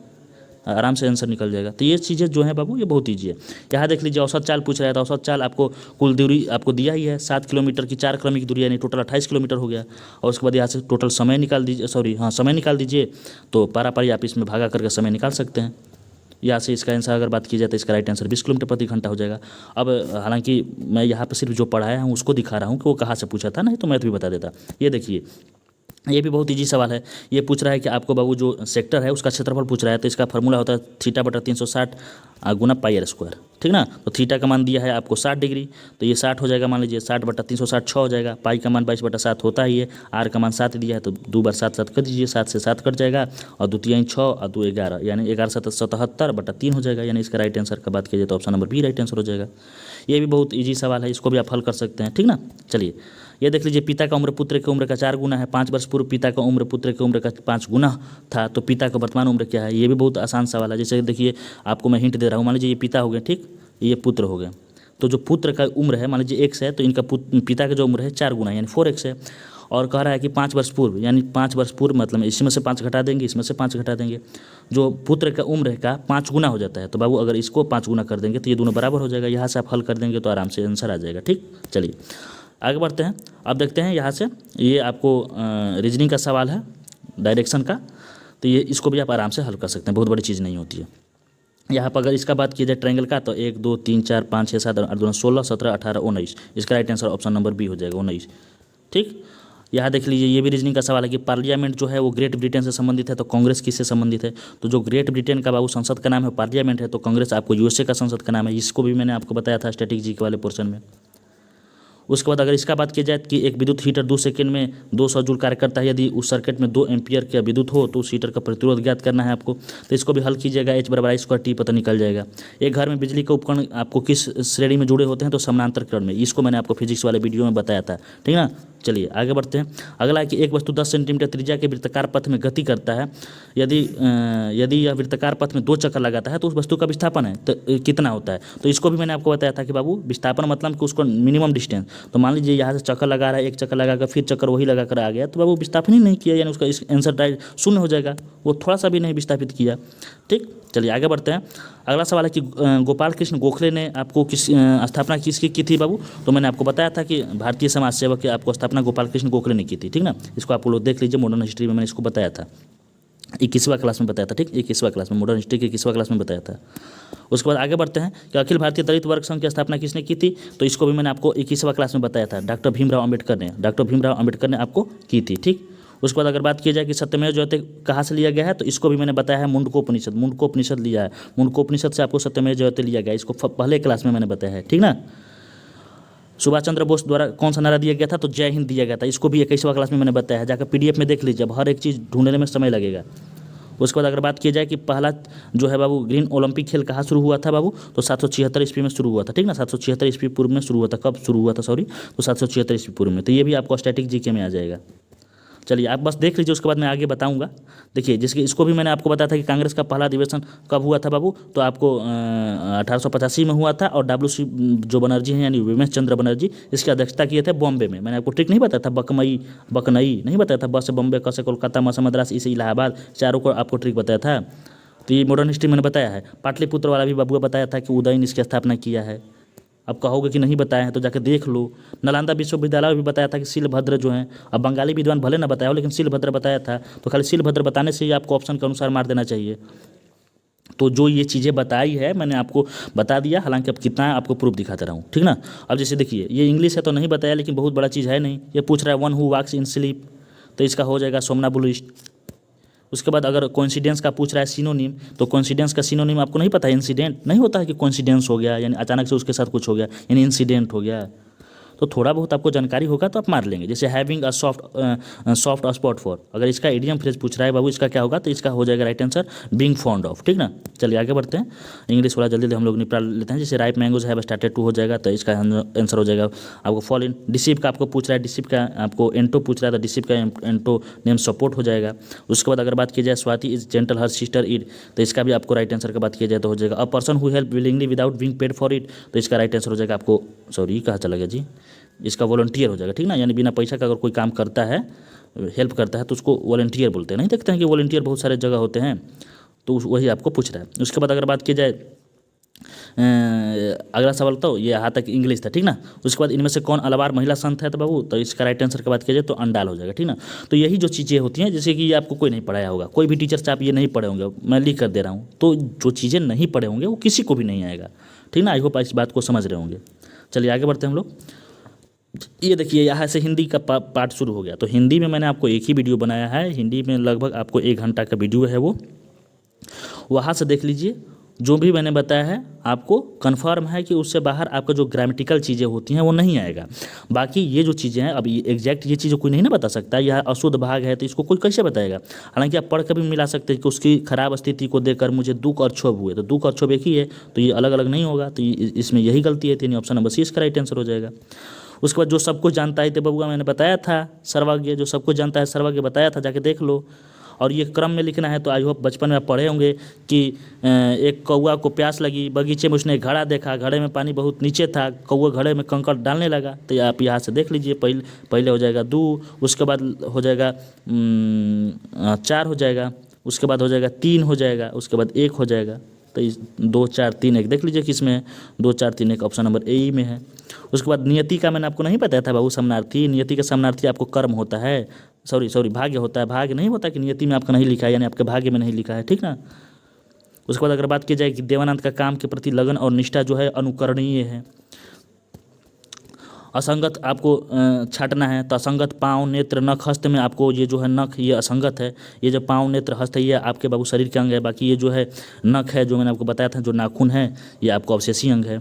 आराम से आंसर निकल जाएगा। तो ये चीज़ें जो है बाबू ये बहुत ईजी है। यहाँ देख लीजिए औसत चाल पूछ रहा है तो औसत चाल आपको कुल दूरी आपको दिया ही है 7 किलोमीटर की 4 क्रमिक दूरी यानी टोटल 28 किलोमीटर हो गया। और उसके बाद यहाँ से टोटल समय निकाल दीजिए, समय निकाल दीजिए। तो पारी आप इसमें भागा करके समय निकाल सकते हैं। यहाँ से इसका आंसर अगर बात की जाए तो इसका राइट आंसर 20 किलोमीटर प्रति घंटा हो जाएगा। अब हालांकि मैं यहाँ पर सिर्फ जो पढ़ाया हूँ उसको दिखा रहा हूँ कि वो कहाँ से पूछा था, नहीं तो मैथ भी बता देता। ये देखिए ये भी बहुत इजी सवाल है। ये पूछ रहा है कि आपको बाबू जो सेक्टर है उसका क्षेत्रफल पूछ रहा है। तो इसका फार्मूला होता है θ/360 गुना πr², ठीक ना। तो थीटा का मान दिया है आपको 60 डिग्री, तो ये 60 हो जाएगा। मान लीजिए 60/360 6 हो जाएगा। पाई का मान 22/7 होता ही है। आर का मान 7 दिया है तो 2 बार 7 7 कर दीजिए, 7 से 7 कट जाएगा और 2 3 6 और 2 11 यानी 11 77/3 हो जाएगा। यानी इसका राइट आंसर का बात कीजिए तो option number B right answer हो जाएगा। ये भी बहुत ईजी सवाल है, इसको भी आप हल कर सकते हैं, ठीक ना। चलिए ये देख लीजिए पिता का उम्र पुत्र की उम्र का 4 गुना है। 5 वर्ष पूर्व पिता का उम्र पुत्र की उम्र का 5 गुना था, तो पिता का वर्तमान उम्र क्या है? ये भी बहुत आसान सवाल है। जैसे देखिए आपको मैं हिंट दे रहा हूँ, मान लीजिए ये पिता हो गए, ठीक, ये पुत्र हो गए। तो जो पुत्र का उम्र है मान लीजिए x है तो इनका पिता का जो उम्र है 4 गुना यानी 4x है। और कह रहा है कि 5 वर्ष पूर्व यानी 5 वर्ष पूर्व मतलब इसमें से 5 घटा देंगे, इसमें से 5 घटा देंगे, जो पुत्र का उम्र का 5 गुना हो जाता है। तो बाबू अगर इसको 5 गुना कर देंगे तो ये दोनों बराबर हो जाएगा। यहाँ से आप हल कर देंगे तो आराम से आंसर आ जाएगा, ठीक। चलिए आगे बढ़ते हैं। अब देखते हैं यहाँ से ये आपको रीजनिंग का सवाल है डायरेक्शन का, तो ये इसको भी आप आराम से हल कर सकते हैं, बहुत बड़ी चीज़ नहीं होती है। यहाँ पर अगर इसका बात की जाए ट्रायंगल का तो 1 2 3 4 5 6 7 8 2 16 17 18 19, इसका right answer option number B हो जाएगा 19, ठीक। यहाँ देख लीजिए ये भी रीजनिंग का सवाल है कि पार्लियामेंट जो है वो ग्रेट ब्रिटेन से संबंधित है, तो कांग्रेस किससे संबंधित है? तो जो ग्रेट ब्रिटेन का बाबू संसद का नाम है पार्लियामेंट है, तो कांग्रेस आपको यूएसए का संसद का नाम है। इसको भी मैंने आपको बताया था स्ट्रेटेजी वाले पोर्शन में। उसके बाद अगर इसका बात की जाए कि एक विद्युत हीटर 2 सेकंड में 200 जूल कार्य करता है, यदि उस सर्किट में 2 एम्पियर का विद्युत हो तो उस हीटर का प्रतिरोध ज्ञात करना है आपको। तो इसको भी हल कीजिएगा, H = I² पता निकल जाएगा। एक घर में बिजली के उपकरण आपको किस श्रेणी में जुड़े होते हैं? तो समानांतर क्रम में। इसको मैंने आपको फिजिक्स वाले वीडियो में बताया था, ठीक ना। चलिए आगे बढ़ते हैं। अगला है कि एक वस्तु 10 सेंटीमीटर त्रिज्या के वृत्ताकार पथ में गति करता है, यदि यदि यह वृत्ताकार पथ में 2 चक्कर लगाता है तो उस वस्तु का विस्थापन है तो कितना होता है। तो इसको भी मैंने आपको बताया था कि बाबू विस्थापन मतलब कि उसको मिनिमम डिस्टेंस, तो मान लीजिए यहाँ से चक्कर लगा रहा है, एक चक्कर लगाकर फिर चक्कर वही लगा कर आ गया, तो बाबू विस्थापन ही नहीं किया, यानी उसका आंसर राइट शून्य हो जाएगा, वो थोड़ा सा भी नहीं विस्थापित किया। ठीक, चलिए आगे बढ़ते हैं। अगला सवाल है कि गोपाल कृष्ण गोखले ने आपको किस स्थापना किसकी की थी बाबू। तो मैंने आपको बताया था कि भारतीय समाज सेवा की आपको स्थापना गोपाल कृष्ण गोखले ने की थी। ठीक ना, इसको आप लोग देख लीजिए, मॉडर्न हिस्ट्री में मैंने इसको बताया था, 21वां क्लास में बताया था। ठीक, 21वां क्लास में, मॉडर्न हिस्ट्री के 21वां क्लास में बताया था। उसके बाद आगे बढ़ते हैं कि अखिल भारतीय दलित वर्ग संघ की स्थापना किसने की थी। तो इसको भी मैंने आपको 21वां क्लास में बताया था, डॉक्टर भीमराव अम्बेडकर ने आपको की थी। ठीक, उसके बाद अगर बात की जाए कि सत्यमेव जयते कहाँ से लिया गया है, तो इसको भी मैंने बताया है, मुंडकोपनिषद लिया है, मुंडकोपनिषद से आपको सत्यमेव जयते लिया गया, इसको पहले क्लास में मैंने बताया है। ठीक ना, सुभाष चंद्र बोस द्वारा कौन सा नारा दिया गया था, तो जय हिंद दिया गया था, इसको भी 21वां क्लास में मैंने बताया है, जाकर PDF में देख लीजिए, अब हर एक चीज़ ढूंढने में समय लगेगा। उसके बाद अगर बात की जाए कि पहला जो है बाबू ग्रीन ओलंपिक खेल कहाँ शुरू हुआ था बाबू, तो 776 ईस्वी में शुरू हुआ था। ठीक ना, 776 ईस्वी पूर्व में शुरू हुआ था। कब शुरू हुआ था, सॉरी, तो 776 ईस्वी पूर्व में। तो ये भी आपको स्टैटिक जीके में आ जाएगा। चलिए आप बस देख लीजिए, उसके बाद मैं आगे बताऊंगा। देखिए जिसके इसको भी मैंने आपको बताया था कि कांग्रेस का पहला अधिवेशन कब हुआ था बाबू, तो आपको 1885 में हुआ था, और WC जो बनर्जी हैं यानी विमेश चंद्र बनर्जी, इसकी अध्यक्षता किए थे बॉम्बे में। मैंने आपको ट्रिक नहीं बताया था, बकनई नहीं बताया था, ब से बॉम्बे, क से कोलकाता, म से मद्रास, ई से इलाहाबाद, चारों को आपको ट्रिक बताया था। तो ये मॉडर्न हिस्ट्री मैंने बताया है। पाटलिपुत्र वाला भी बाबू बताया था कि उदयन इसकी स्थापना किया है। अब कहोगे कि नहीं बताया है तो जाकर देख लो। नालंदा विश्वविद्यालय भी बताया था कि शिलभद्र जो हैं, अब बंगाली विद्वान भले ना बताया हो लेकिन शिलभद्र बताया था, तो खाली शिलभद्र बताने से ही आपको ऑप्शन के अनुसार मार देना चाहिए। तो जो ये चीज़ें बताई है मैंने आपको बता दिया, हालांकि अब कितना आपको प्रूफ दिखाते रहा हूँ। ठीक ना, अब जैसे देखिए ये इंग्लिश है तो नहीं बताया, लेकिन बहुत बड़ा चीज़ है नहीं। ये पूछ रहा है one who walks in sleep, तो इसका हो जाएगा सोमनाबुलिस्ट। उसके बाद अगर कोइंसिडेंस का पूछ रहा है सिनोनिम, तो कोइंसिडेंस का सिनोनिम आपको नहीं पता है, इंसिडेंट नहीं होता है कि कोइंसिडेंस हो गया यानी अचानक से उसके साथ कुछ हो गया यानी इंसिडेंट हो गया। तो थोड़ा बहुत आपको जानकारी होगा तो आप मार लेंगे। जैसे having a soft spot for, अगर इसका इडियम फ्रेज पूछ रहा है बाबू, इसका क्या होगा, तो इसका हो जाएगा right answer being fond of. ठीक ना, चलिए आगे बढ़ते हैं। इंग्लिश वाला जल्दी हम लोग निपटा लेते हैं। जैसे ripe mangoes have started to हो जाएगा, तो इसका आंसर हो जाएगा आपको फॉल इन। डिसिप का आपको पूछ रहा है, डिसिप का आपको एंटो पूछ रहा है, तो डिसिप का एंटो नेम सपोर्ट हो जाएगा। उसके बाद अगर बात की जाए Swati is gentle her sister it, तो इसका भी आपको राइट आंसर का बात किया जाए तो हो जाएगा a person who help willingly without being paid for it, तो इसका राइट आंसर हो जाएगा आपको, सॉरी कहाँ चला गया जी, इसका वॉलंटियर हो जाएगा। ठीक ना, यानी बिना पैसा का अगर कोई काम करता है, हेल्प करता है, तो उसको वॉलंटियर बोलते हैं। नहीं देखते हैं कि वॉलंटियर बहुत सारे जगह होते हैं, तो वही आपको पूछ रहा है। उसके बाद अगर बात की जाए अगला सवाल, तो ये यहाँ तक इंग्लिश था। ठीक ना, उसके बाद इनमें से कौन अलवार महिला संत है तो बाबू, तो इसका राइट आंसर की बात किया जाए तो अंडाल हो जाएगा। ठीक ना, तो यही जो चीज़ें होती हैं, जैसे कि ये आपको कोई नहीं पढ़ाया होगा, कोई भी टीचर से आप ये नहीं पढ़े होंगे, मैं लिख कर दे रहा हूँ, तो जो चीज़ें नहीं पढ़े होंगे वो किसी को भी नहीं आएगा। ठीक ना, आई होप इस बात को समझ रहे होंगे। चलिए आगे बढ़ते हैं हम लोग। ये देखिए यहाँ से हिंदी का पार्ट शुरू हो गया। तो हिंदी में मैंने आपको एक ही वीडियो बनाया है, हिंदी में लगभग आपको 1 घंटा का वीडियो है, वो वहाँ से देख लीजिए। जो भी मैंने बताया है आपको कंफर्म है कि उससे बाहर आपका जो ग्रामेटिकल चीज़ें होती हैं वो नहीं आएगा। बाकी ये जो चीज़ें हैं, अब एग्जैक्ट ये चीज़ें कोई नहीं ना बता सकता, यह अशुद्ध भाग है तो इसको कोई कैसे बताएगा। हालांकि आप पढ़ कर भी मिला सकते हैं कि उसकी खराब स्थिति को देखकर मुझे दुख और क्षोभ हुए, तो दुख और क्षोभ एक ही है, तो ये अलग अलग नहीं होगा, तो इसमें यही गलती है। यानी ऑप्शन नंबर सी इसका राइट आंसर हो जाएगा। उसके बाद जो सब कुछ जानता है तो बबुआ मैंने बताया था सर्वज्ञ, जो सब कुछ जानता है सर्वज्ञ बताया था, जाके देख लो। और ये क्रम में लिखना है, तो आई होप बचपन में आप पढ़े होंगे कि एक कौआ को प्यास लगी, बगीचे में उसने घड़ा देखा, घड़े में पानी बहुत नीचे था, कौआ घड़े में कंकड़ डालने लगा। तो आप यहाँ से देख लीजिए, पहले हो जाएगा 2, उसके बाद हो जाएगा 4 हो जाएगा, उसके बाद हो जाएगा 3 हो जाएगा, उसके बाद 1 हो जाएगा। तो 2 4 3 1 देख लीजिए किस में है, 2 4 3 1 ऑप्शन नंबर ए में है। उसके बाद नियति का मैंने आपको नहीं बताया था बाबू, समनार्थी, नियति का समनार्थी आपको कर्म होता है, सॉरी भाग्य होता है। भाग्य नहीं होता कि नियति में आपका नहीं लिखा है, यानी आपके भाग्य में नहीं लिखा है। ठीक ना, उसके बाद अगर बात की जाए कि देवानंद का काम के प्रति लगन और निष्ठा जो है अनुकरणीय है। असंगत आपको छाटना है, तो असंगत पाँव नेत्र नख हस्त में आपको ये जो है नख ये असंगत है, ये जो पाँव नेत्र हस्त है ये आपके बाबू शरीर के अंग है। बाकी ये जो है नख है जो मैंने आपको बताया था, जो नाखून है ये आपको अवशेषी अंग है।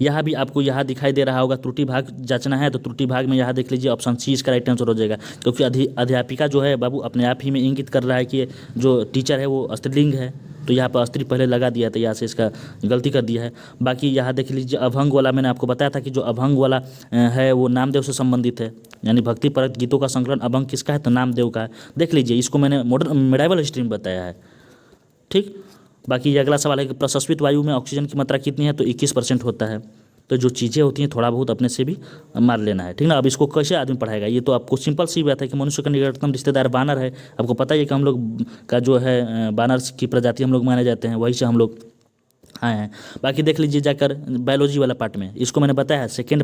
यहाँ भी आपको यहाँ दिखाई दे रहा होगा त्रुटि भाग जांचना है, तो त्रुटि भाग में यहाँ देख लीजिए ऑप्शन सी इसका राइट आंसर हो जाएगा, क्योंकि अध्यापिका जो है बाबू अपने आप ही में इंगित कर रहा है कि जो टीचर है वो स्त्रीलिंग है। तो यहाँ पर अस्त्री पहले लगा दिया था, यहाँ से इसका गलती कर दिया है। बाकी यहाँ देख लीजिए अभंग वाला मैंने आपको बताया था कि जो अभंग वाला है वो नामदेव से संबंधित है, यानी भक्ति परक गीतों का संकलन अभंग किसका है, तो नामदेव का है। देख लीजिए इसको मैंने मॉडर्न मेडाइवल हिस्ट्री में बताया है। ठीक, बाकी ये अगला सवाल है कि प्रशस्वित वायु में ऑक्सीजन की मात्रा कितनी है, तो 21% होता है। तो जो चीज़ें होती हैं थोड़ा बहुत अपने से भी मार लेना है, ठीक ना। अब इसको कैसे आदमी पढ़ाएगा, ये तो आपको सिंपल सी बात है कि मनुष्य का निकटतम रिश्तेदार बानर है। आपको पता ही है कि हम लोग का जो है बानर की प्रजाति हम लोग माने जाते हैं, वही से हम लोग आए हैं। बाकी देख लीजिए जाकर बायोलॉजी वाला पार्ट में, इसको मैंने बताया है सेकेंड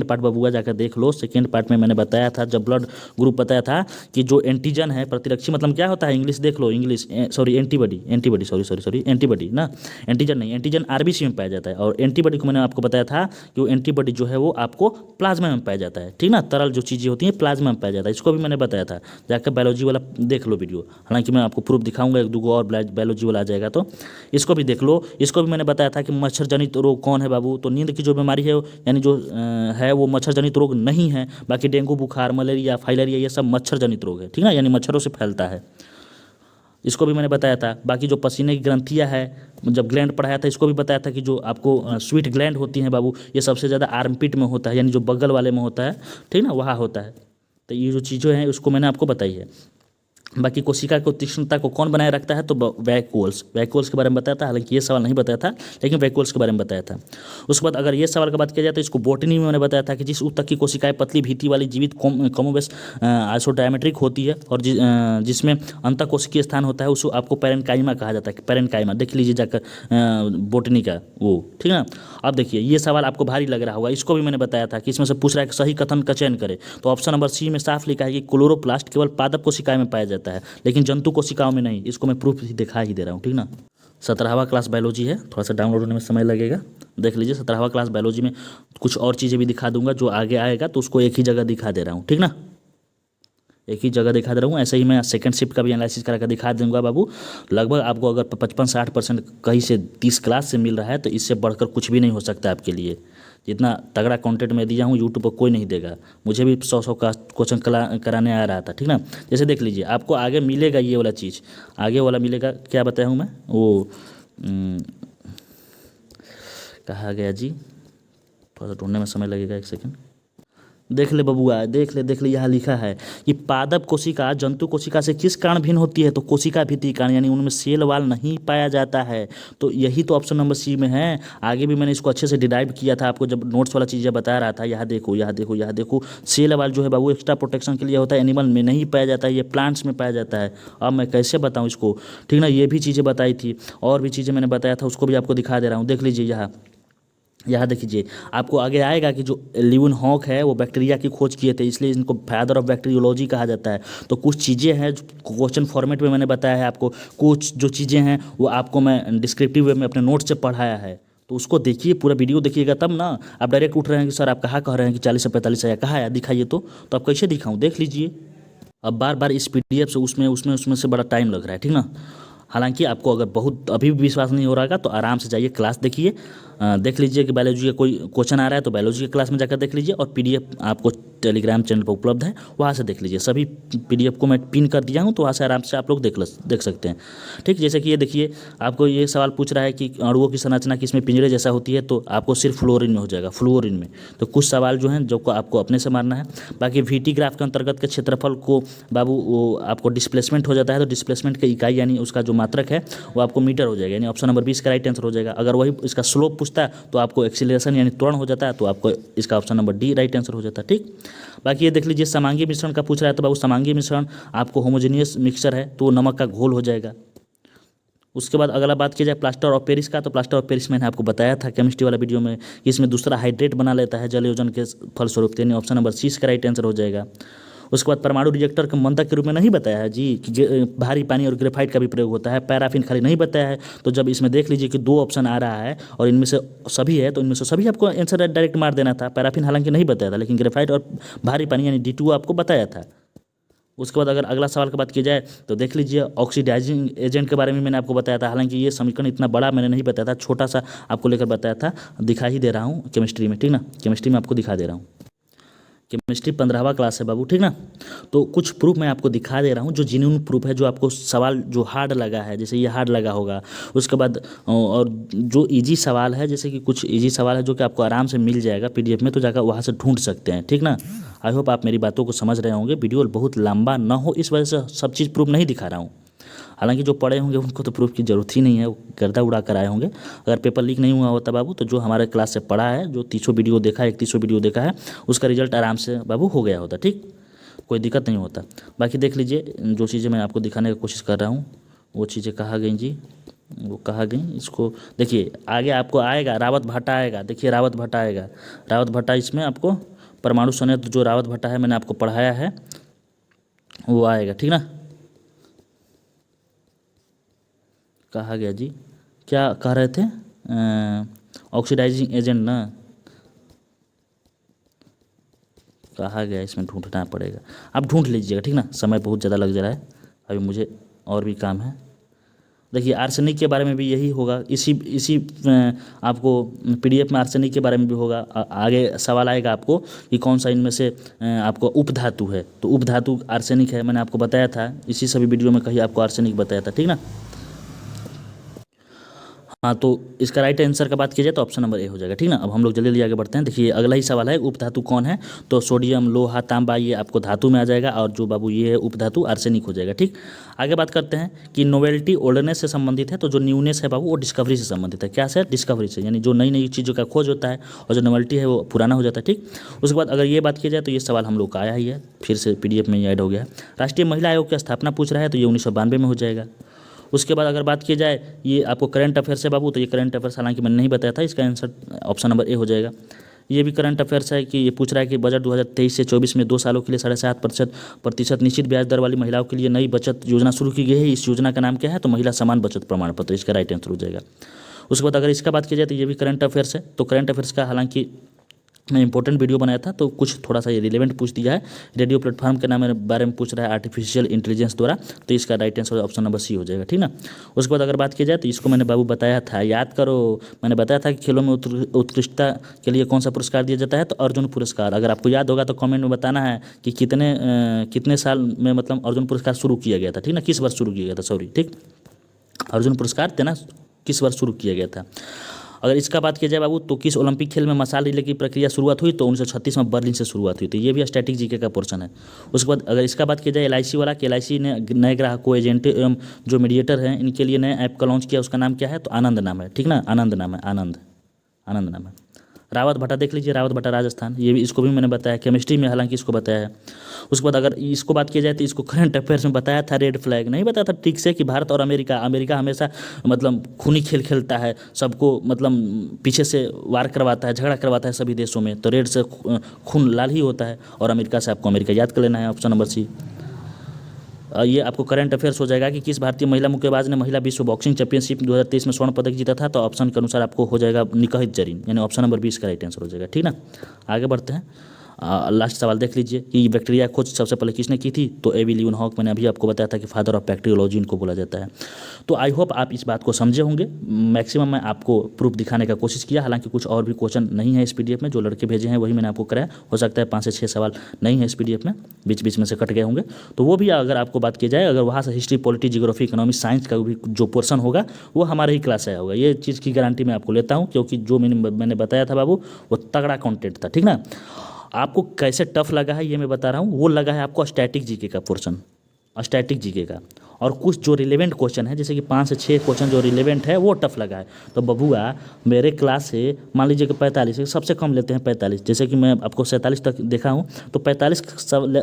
पार्ट बबुआ जाकर देख लो। सेकेंड पार्ट में मैंने बताया था, जब ब्लड ग्रुप बताया था कि जो एंटीजन है प्रतिरक्षी मतलब क्या होता है, इंग्लिश देख लो, इंग्लिश सॉरी एंटीबॉडी ना, एंटीजन नहीं, एंटीजन आरबीसी में पाया जाता है। और एंटीबॉडी को मैंने आपको बताया था कि वो एंटीबॉडी जो है वो आपको प्लाज्मा में पाया जाता है, ठीक ना। तरल जो चीज़ें होती हैं प्लाज्मा में पाया जाता है, इसको भी मैंने बताया था, जाकर बायोलॉजी वाला देख लो वीडियो। हालांकि मैं आपको प्रूफ दिखाऊंगा, एक दो और बायोलॉजी वाला आ जाएगा, तो इसको भी देख लो। इसको भी मैंने बताया था कि मच्छर जनित रोग कौन है बाबू, तो नींद की जो बीमारी है यानी जो है वो मच्छर जनित रोग नहीं है। बाकी डेंगू बुखार, मलेरिया, फाइलेरिया ये सब मच्छर जनित रोग है, ठीक ना, यानी मच्छरों से फैलता है। इसको भी मैंने बताया था। बाकी जो पसीने की ग्रंथियाँ है, जब ग्लैंड पढ़ाया था इसको भी बताया था कि जो आपको स्वीट ग्लैंड होती हैं बाबू, ये सबसे ज़्यादा आर्मपिट में होता है, यानी जो बगल वाले में होता है, ठीक ना, वहाँ होता है। तो ये जो चीज़ें हैं उसको मैंने आपको बताई है। बाकी कोशिका को तीक्ष्णता को कौन बनाए रखता है, तो वैक्यूल्स के बारे में बताया था। हालांकि ये सवाल नहीं बताया था, लेकिन वैक्यूल्स के बारे में बताया था। उसके बाद अगर ये सवाल की बात किया जाए तो इसको बॉटनी में मैंने बताया था कि जिस ऊतक की कोशिकाएं पतली भीति वाली जीवित कमोबेश आइसोडायमेट्रिक होती है और जिसमें अंतःकोशिकीय स्थान होता है उसको आपको पैरेन्काइमा कहा जाता है। पैरेन्काइमा देख लीजिए जाकर बॉटनी का वो, ठीक है ना। अब देखिए ये सवाल आपको भारी लग रहा होगा, इसको भी मैंने बताया था कि इसमें से पूछ रहा है कि सही कथन का चयन करें। तो ऑप्शन नंबर सी में साफ लिखा है कि क्लोरोप्लास्ट केवल पादप कोशिकाएं में पाया जाता है, लेकिन जंतु कोशिकाओं में नहीं। इसको मैं प्रूफ दिखा ही दे रहा हूँ, ठीक ना। 17वां क्लास बायोलॉजी है, थोड़ा सा डाउनलोड होने में समय लगेगा, देख लीजिए। 17वां क्लास बायोलॉजी में कुछ और चीज़ें भी दिखा दूंगा, जो आगे आएगा तो उसको एक ही जगह दिखा दे रहा हूँ, ठीक ना, एक ही जगह दिखा दे रहा हूँ। ऐसे ही मैं सेकंड शिफ्ट का भी एनालिसिस करा कर दिखा दूंगा बाबू। लगभग आपको अगर 55-60% कहीं से 30 क्लास से मिल रहा है तो इससे बढ़कर कुछ भी नहीं हो सकता आपके लिए। जितना तगड़ा कंटेंट मैं दिया हूँ यूट्यूब पर कोई नहीं देगा। मुझे भी 100 का क्वेश्चन कराने आ रहा था, ठीक ना। जैसे देख लीजिए आपको आगे मिलेगा ये वाला चीज़, आगे वाला मिलेगा, क्या बताया हूँ मैं, वो कहा गया जी, थोड़ा सा ढूंढने में समय लगेगा, एक सेकंड। देख ले बबुआ, देख ले यहाँ लिखा है कि पादप कोशिका जंतु कोशिका से किस कारण भिन्न होती है, तो कोशिका भित्ति कारण, यानी उनमें सेल वाल नहीं पाया जाता है। तो यही तो ऑप्शन नंबर सी में है। आगे भी मैंने इसको अच्छे से डिराइव किया था आपको जब नोट्स वाला चीज़ें बता रहा था। यहाँ देखो सेल वाल जो है बाबू एक्स्ट्रा प्रोटेक्शन के लिए होता है, एनिमल में नहीं पाया जाता है, ये प्लांट्स में पाया जाता है। अब मैं कैसे बताऊँ इसको, ठीक ना। ये भी चीज़ें बताई थी, और भी चीज़ें मैंने बताया था, उसको भी आपको दिखा दे रहा हूँ। देख लीजिए यहाँ देखिए आपको आगे आएगा कि जो लीवनहॉक है वो बैक्टीरिया की खोज किए थे, इसलिए इनको फादर ऑफ बैक्टीरियोलॉजी कहा जाता है। तो कुछ चीज़ें हैं क्वेश्चन फॉर्मेट में मैंने बताया है आपको, कुछ जो चीज़ें हैं वो आपको मैं डिस्क्रिप्टिव वे में अपने नोट से पढ़ाया है। तो उसको देखिए, पूरा वीडियो देखिएगा तब ना। आप डायरेक्ट उठ रहे हैं कि सर आप कहाँ कह रहे हैं कि 40 से 45 आया, कहाँ आया दिखाइए। तो आप कैसे दिखाऊँ, देख लीजिए। अब बार बार इस PDF से उसमें से बड़ा टाइम लग रहा है, ठीक ना। हालांकि आपको अगर बहुत अभी भी विश्वास नहीं हो रहा तो आराम से जाइए क्लास देखिए, देख लीजिए कि बायोलॉजी का कोई क्वेश्चन आ रहा है तो बायोलॉजी की क्लास में जाकर देख लीजिए, और PDF आपको टेलीग्राम चैनल पर उपलब्ध है, वहाँ से देख लीजिए। सभी PDF को मैं पिन कर दिया हूँ, तो वहाँ से आराम से आप लोग देख सकते हैं, ठीक। जैसे कि ये देखिए आपको ये सवाल पूछ रहा है कि अणुओं की संरचना किसमें पिंजरे जैसा होती है, तो आपको सिर्फ फ्लोरीन में हो जाएगा, फ्लोरीन में। तो कुछ सवाल जो हैं जो को आपको अपने से मारना है। बाकी VT ग्राफ के अंतर्गत के क्षेत्रफल को बाबू वो आपको डिस्प्लेसमेंट हो जाता है, तो डिस्प्लेसमेंट की इकाई यानी उसका जो मात्रक है वो आपको मीटर हो जाएगा, यानी ऑप्शन नंबर 20 का राइट आंसर हो जाएगा। अगर वही इसका स्लोप पूछता है तो आपको एक्सीलरेशन यानी त्वरण हो जाता है, तो आपको इसका option number D right answer हो जाता है, ठीक। बाकी ये देख लीजिए समांगी मिश्रण का पूछ रहा है, तो बाबू समांगी मिश्रण आपको होमोजेनियस मिक्सचर है तो नमक का घोल हो जाएगा। उसके बाद अगला बात की जाए प्लास्टर ऑफ पेरिस का, तो प्लास्टर ऑफ पेरिस मैंने आपको बताया था केमिस्ट्री वाला वीडियो में, इसमें दूसरा हाइड्रेट बना लेता है जल योजन के फलस्वरूप, यानी ऑप्शन नंबर 30 का राइट आंसर हो जाएगा। उसके बाद परमाणु रिएक्टर के मंदक के रूप में नहीं बताया है जी कि भारी पानी और ग्रेफाइट का भी प्रयोग होता है, पैराफिन खाली नहीं बताया है। तो जब इसमें देख लीजिए कि 2 ऑप्शन आ रहा है और इनमें से सभी है, तो इनमें से सभी आपको आंसर डायरेक्ट मार देना था। पैराफिन हालांकि नहीं बताया था, लेकिन ग्रेफाइट और भारी पानी यानी D2 आपको बताया था। उसके बाद अगर अगला सवाल की बात की जाए तो देख लीजिए ऑक्सीडाइजिंग एजेंट के बारे में मैंने आपको बताया था। हालांकि ये समीकरण इतना बड़ा मैंने नहीं बताया था, छोटा सा आपको लेकर बताया था, दिखा ही दे रहा हूँ केमिस्ट्री में, ठीक ना, केमिस्ट्री में आपको दिखा दे रहा हूँ। केमिस्ट्री 15वां क्लास है बाबू, ठीक ना। तो कुछ प्रूफ मैं आपको दिखा दे रहा हूँ जो जेन्युइन प्रूफ है, जो आपको सवाल जो हार्ड लगा है, जैसे ये हार्ड लगा होगा, उसके बाद और जो इजी सवाल है, जैसे कि कुछ इजी सवाल है जो कि आपको आराम से मिल जाएगा पीडीएफ में, तो जाकर वहाँ से ढूंढ सकते हैं, ठीक ना। आई होप आप मेरी बातों को समझ रहे होंगे। वीडियो बहुत लंबा ना हो इस वजह से सब चीज़ प्रूफ नहीं दिखा रहा हूँ। हालांकि जो पढ़े होंगे उनको तो प्रूफ की ज़रूरत ही नहीं है, वो गर्दा उड़ा कर आए होंगे। अगर पेपर लीक नहीं हुआ होता बाबू, तो जो हमारे क्लास से पढ़ा है, जो 300 वीडियो देखा है, 3100 वीडियो देखा है, उसका रिजल्ट आराम से बाबू हो गया होता, ठीक, कोई दिक्कत नहीं होता। बाकी देख लीजिए, जो चीज़ें मैं आपको दिखाने की कोशिश कर रहा हूँ वो चीज़ें कहाँ गई जी, वो कहाँ गई, इसको देखिए आगे आपको आएगा, रावत भट्टा आएगा, देखिए रावत भट्टा आएगा, रावत भट्टा इसमें आपको परमाणु संयंत्र जो रावत भट्टा है मैंने आपको पढ़ाया है वो आएगा, ठीक ना। कहा गया जी, क्या कह रहे थे, ऑक्सीडाइजिंग एजेंट ना, कहा गया, इसमें ढूंढना पड़ेगा, आप ढूंढ लीजिएगा, ठीक ना, समय बहुत ज़्यादा लग जा रहा है, अभी मुझे और भी काम है। देखिए आर्सेनिक के बारे में भी यही होगा, इसी आपको पीडीएफ में आर्सेनिक के बारे में भी होगा। आगे सवाल आएगा आपको कि कौन सा इनमें से आपको उपधातु है, तो उपधातु आर्सेनिक है, मैंने आपको बताया था, इसी सभी वीडियो में कहीं आपको आर्सेनिक बताया था, ठीक ना। हाँ, तो इसका राइट आंसर का बात की जाए तो ऑप्शन नंबर ए हो जाएगा, ठीक ना। अब हम लोग जल्दी जल्दी आगे बढ़ते हैं। देखिए अगला ही सवाल है, उपधातु कौन है, तो सोडियम, लोहा, तांबा, ये आपको धातु में आ जाएगा, और जो बाबू ये है उपधातु आर्सेनिक हो जाएगा, ठीक। आगे बात करते हैं कि नोवेल्टी ओल्डनेस से संबंधित है, तो जो न्यूनेस है बाबू वो डिस्कवरी से संबंधित है, क्या से, डिस्कवरी से, यानी जो नई नई चीज़ों का खोज होता है, और जो नोवेल्टी है वो पुराना हो जाता है, ठीक। उसके बाद अगर ये बात की जाए तो ये सवाल हम लोग का आया ही है, फिर से पीडीएफ में ऐड हो गया है। राष्ट्रीय महिला आयोग की स्थापना पूछ रहा है, तो ये 1992 में हो जाएगा। उसके बाद अगर बात की जाए ये आपको करंट अफेयर्स है बाबू, तो ये करंट अफेयर्स हालांकि मैंने नहीं बताया था, इसका आंसर ऑप्शन नंबर ए हो जाएगा। ये भी करंट अफेयर्स है कि ये पूछ रहा है कि बजट 2023 से 24 में 2 सालों के लिए 7.5% निश्चित ब्याज दर वाली महिलाओं के लिए नई बचत योजना शुरू की गई है। इस योजना का नाम क्या है, तो महिला समान बचत प्रमाण पत्र, इसका राइट आंसर हो जाएगा। उसके बाद अगर इसका बात की जाए तो ये भी करंट अफेयर्स है, तो करंट अफेयर्स का हालांकि मैं इंपॉर्टेंट वीडियो बनाया था, तो कुछ थोड़ा सा ये रिलेवेंट पूछ दिया है। रेडियो प्लेटफॉर्म के नाम बारे में पूछ रहा है आर्टिफिशियल इंटेलिजेंस द्वारा, तो इसका right answer option number C हो जाएगा, ठीक ना। उसके बाद अगर बात की जाए तो इसको मैंने बाबू बताया था, याद करो, मैंने बताया था कि खेलों में उत्कृष्टता के लिए कौन सा पुरस्कार दिया जाता है, तो अर्जुन पुरस्कार। अगर आपको याद होगा तो कमेंट में बताना है कि कितने साल में मतलब अर्जुन पुरस्कार शुरू किया गया था, ठीक ना, किस वर्ष शुरू किया गया था, सॉरी, ठीक, अर्जुन पुरस्कार देना किस वर्ष शुरू किया गया था। अगर इसका बात किया जाए बाबू तो किस ओलंपिक खेल में मशाल रिले की प्रक्रिया शुरुआत हुई, तो 1936 में बर्लिन से शुरुआत हुई थी, ये भी स्टैटिक जीके का पोर्शन है। उसके बाद अगर इसका बात किया जाए एलआईसी वाला, कि एलआईसी ने नए ग्राहकों, एजेंट एवं जो मीडिएटर हैं इनके लिए नए ऐप का लॉन्च किया, उसका नाम क्या है, तो आनंद नाम है, ठीक ना, आनंद नाम है, आनंद नाम है। रावत भट्टा देख लीजिए, रावत भट्टा राजस्थान, ये भी, इसको भी मैंने बताया केमिस्ट्री में, हालांकि इसको बताया है। उसके बाद अगर इसको बात की जाए तो इसको करंट अफेयर्स में बताया था, रेड फ्लैग नहीं बताया था ठीक से, कि भारत और अमेरिका हमेशा मतलब खूनी खेल खेलता है, सबको मतलब पीछे से वार करवाता है, झगड़ा करवाता है सभी देशों में, तो रेड से खून लाल ही होता है, और अमेरिका से आपको अमेरिका याद कर लेना है, ऑप्शन नंबर सी। ये आपको करंट अफेयर्स हो जाएगा कि किस भारतीय महिला मुक्केबाज ने महिला विश्व बॉक्सिंग चैंपियनशिप 2023 में स्वर्ण पदक जीता था, तो ऑप्शन के अनुसार आपको हो जाएगा निकहित जरीन, यानी ऑप्शन नंबर 20 का राइट आंसर हो जाएगा, ठीक ना। आगे बढ़ते हैं, लास्ट सवाल देख लीजिए कि बैक्टीरिया खोज सबसे पहले किसने की थी, तो एवी ल्यूवेनहॉक, मैंने अभी आपको बताया था कि फादर ऑफ बैक्टीरियोलॉजी इनको बोला जाता है। तो आई होप आप इस बात को समझे होंगे। मैक्सिमम मैं आपको प्रूफ दिखाने का कोशिश किया, हालांकि कुछ और भी क्वेश्चन नहीं है इस पीडीएफ में, जो लड़के भेजे हैं वही मैंने आपको कराया, हो सकता है 5 से 6 सवाल नहीं है इस पीडीएफ में, बीच बीच में से कट गए होंगे, तो वो भी अगर आपको बात की जाए, अगर वहाँ से history, polity, geography, economics, science का भी जो पोर्सन होगा वो हमारे ही क्लास से आया होगा, ये चीज़ की गारंटी मैं आपको लेता हूँ, क्योंकि जो मैंने बताया था बाबू वो तगड़ा कॉन्टेंट था, ठीक ना। आपको कैसे टफ लगा है ये मैं बता रहा हूँ, वो लगा है आपको स्टैटिक जीके का पोर्शन, स्टैटिक जीके का, और कुछ जो रिलेवेंट क्वेश्चन है, जैसे कि 5 से 6 क्वेश्चन जो रिलेवेंट है वो टफ लगा है। तो बबुआ मेरे क्लास से मान लीजिए कि 45, सबसे कम लेते हैं 45, जैसे कि मैं आपको 47 तक देखा हूँ, तो 45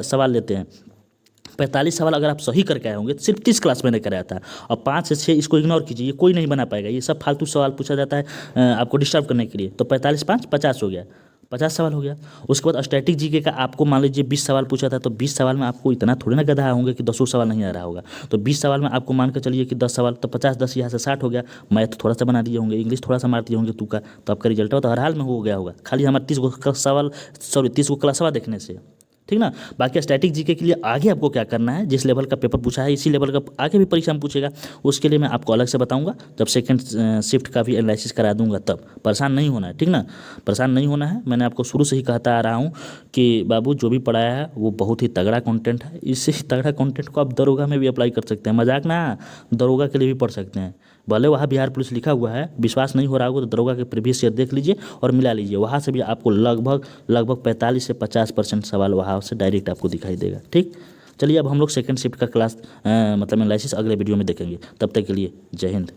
सवाल लेते हैं। 45 सवाल अगर आप सही करके आए होंगे, सिर्फ 30 क्लास मैंने कराया था, और 5 से 6 इसको इग्नोर कीजिए, ये कोई नहीं बना पाएगा, ये सब फालतू सवाल पूछा जाता है आपको डिस्टर्ब करने के लिए। तो 45 5 50 हो गया, 50 सवाल हो गया। उसके बाद स्टैटिक जीके का आपको मान लीजिए 20 सवाल पूछा था, तो 20 सवाल में आपको इतना थोड़ी ना गधा होंगे कि 10 सवाल नहीं आ रहा होगा, तो 20 सवाल में आपको मान कर चलिए कि 10 सवाल, तो 50 10 यहाँ से 60 हो गया। मैथ थोड़ा सा बना दिए होंगे, इंग्लिश थोड़ा सा मार दिए होंगे तुक्का, तो आपका रिजल्ट तो हर हाल में हो गया होगा, खाली हमारे 30 गो सवाल, सॉरी 30 गो क्लासवा देखने से, ठीक ना। बाकी स्टैटिक जीके के लिए आगे आपको क्या करना है, जिस लेवल का पेपर पूछा है इसी लेवल का आगे भी परीक्षा में पूछेगा, उसके लिए मैं आपको अलग से बताऊंगा जब सेकंड शिफ्ट का भी एनालिसिस करा दूंगा तब। परेशान नहीं होना है, ठीक ना, परेशान नहीं होना है। मैंने आपको शुरू से ही कहता आ रहा हूँ कि बाबू जो भी पढ़ाया है वो बहुत ही तगड़ा कंटेंट है। इससे तगड़ा कंटेंट को आप दरोगा में भी अप्लाई कर सकते हैं, मजाक ना, दरोगा के लिए भी पढ़ सकते हैं। भले वहाँ बिहार पुलिस लिखा हुआ है, विश्वास नहीं हो रहा होगा तो दरोगा के प्रीवियस ईयर देख लीजिए और मिला लीजिए, वहाँ से भी आपको लगभग 45 से 50% सवाल वहाँ से डायरेक्ट आपको दिखाई देगा। ठीक, चलिए अब हम लोग सेकंड शिफ्ट का क्लास मतलब एनालिसिस अगले वीडियो में देखेंगे। तब तक के लिए जय हिंद।